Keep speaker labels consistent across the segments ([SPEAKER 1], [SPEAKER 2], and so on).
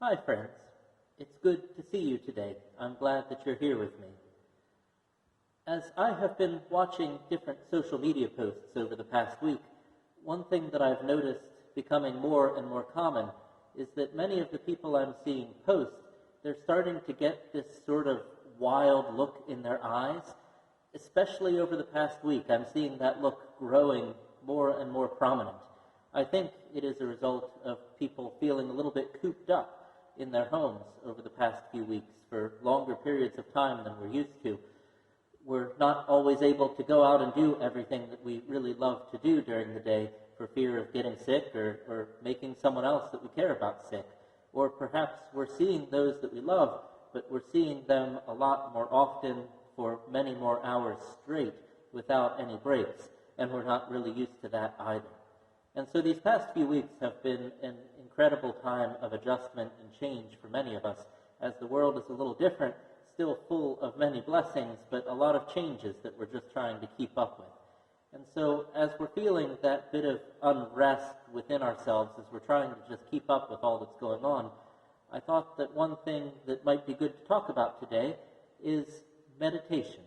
[SPEAKER 1] Hi, friends. It's good to see you today. I'm glad that you're here with me. As I have been watching different social media posts over the past week, one thing that I've noticed becoming more and more common is that many of the people I'm seeing post, they're starting to get this sort of wild look in their eyes. Especially over the past week, I'm seeing that look growing more and more prominent. I think it is a result of people feeling a little bit cooped up in their homes over the past few weeks for longer periods of time than we're used to. We're not always able to go out and do everything that we really love to do during the day for fear of getting sick or making someone else that we care about sick. Or perhaps we're seeing those that we love, but we're seeing them a lot more often for many more hours straight without any breaks, and we're not really used to that either. And so these past few weeks have been an incredible time of adjustment and change for many of us, as the world is a little different, still full of many blessings, but a lot of changes that we're just trying to keep up with. And so as we're feeling that bit of unrest within ourselves, as we're trying to just keep up with all that's going on, I thought that one thing that might be good to talk about today is meditation.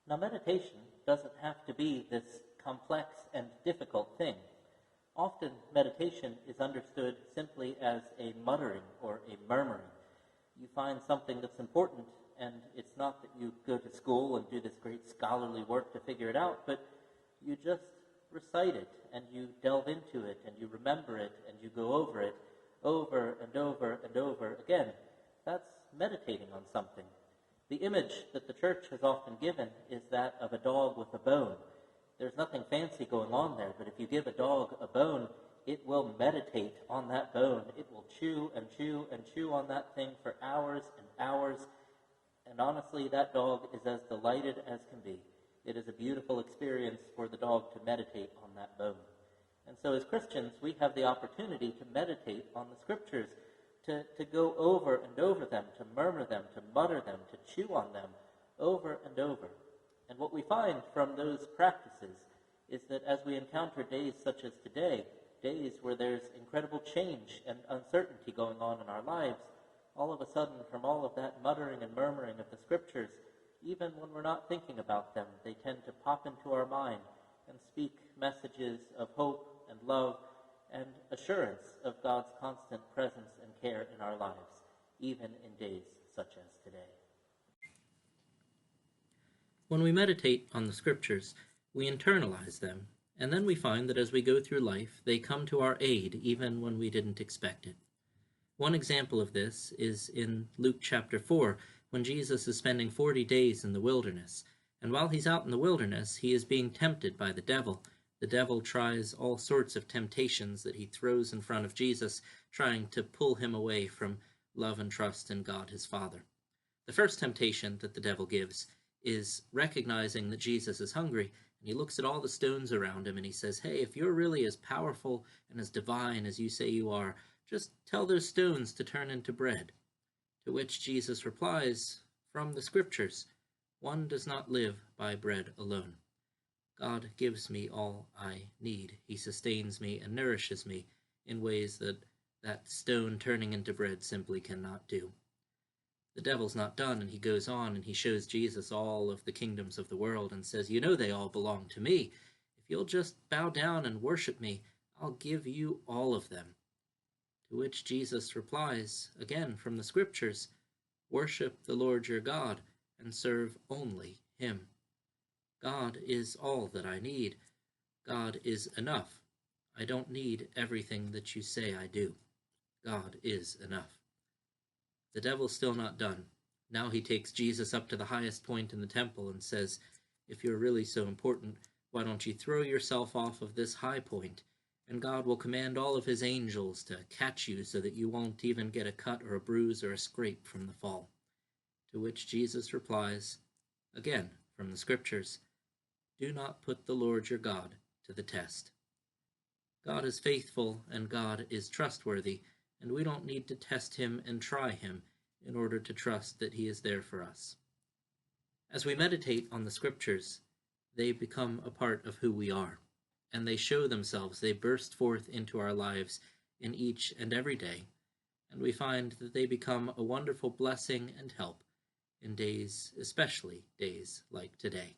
[SPEAKER 1] Now, meditation doesn't have to be this complex and difficult thing. Often, meditation is understood simply as a muttering or a murmuring. You find something that's important, and it's not that you go to school and do this great scholarly work to figure it out, but you just recite it, and you delve into it, and you remember it, and you go over it over and over and over again. That's meditating on something. The image that the church has often given is that of a dog with a bone. There's nothing fancy going on there, but if you give a dog a bone, it will meditate on that bone. It will chew and chew and chew on that thing for hours and hours. And honestly, that dog is as delighted as can be. It is a beautiful experience for the dog to meditate on that bone. And so as Christians, we have the opportunity to meditate on the Scriptures, to go over and over them, to murmur them, to mutter them, to chew on them over and over. And what we find from those practices is that as we encounter days such as today, days where there's incredible change and uncertainty going on in our lives, all of a sudden, from all of that muttering and murmuring of the Scriptures, even when we're not thinking about them, they tend to pop into our mind and speak messages of hope and love and assurance of God's constant presence and care in our lives, even in days such as today. When we meditate on the Scriptures, we internalize them, and then we find that as we go through life, they come to our aid even when we didn't expect it. One example of this is in Luke chapter 4, when Jesus is spending 40 days in the wilderness. And while he's out in the wilderness, he is being tempted by the devil. The devil tries all sorts of temptations that he throws in front of Jesus, trying to pull him away from love and trust in God his Father. The first temptation that the devil gives is recognizing that Jesus is hungry, and he looks at all the stones around him and he says, hey, if you're really as powerful and as divine as you say you are, just tell those stones to turn into bread. To which Jesus replies, from the Scriptures, one does not live by bread alone. God gives me all I need. He sustains me and nourishes me in ways that stone turning into bread simply cannot do. The devil's not done, and he goes on and he shows Jesus all of the kingdoms of the world and says, you know they all belong to me. If you'll just bow down and worship me, I'll give you all of them. To which Jesus replies, again from the Scriptures, worship the Lord your God and serve only him. God is all that I need. God is enough. I don't need everything that you say I do. God is enough. The devil's still not done. Now he takes Jesus up to the highest point in the temple and says, if you're really so important, why don't you throw yourself off of this high point, and God will command all of his angels to catch you so that you won't even get a cut or a bruise or a scrape from the fall. To which Jesus replies, again from the Scriptures, do not put the Lord your God to the test. God is faithful and God is trustworthy, and we don't need to test him and try him in order to trust that he is there for us. As we meditate on the Scriptures, they become a part of who we are, and they show themselves, they burst forth into our lives in each and every day, and we find that they become a wonderful blessing and help in days, especially days like today.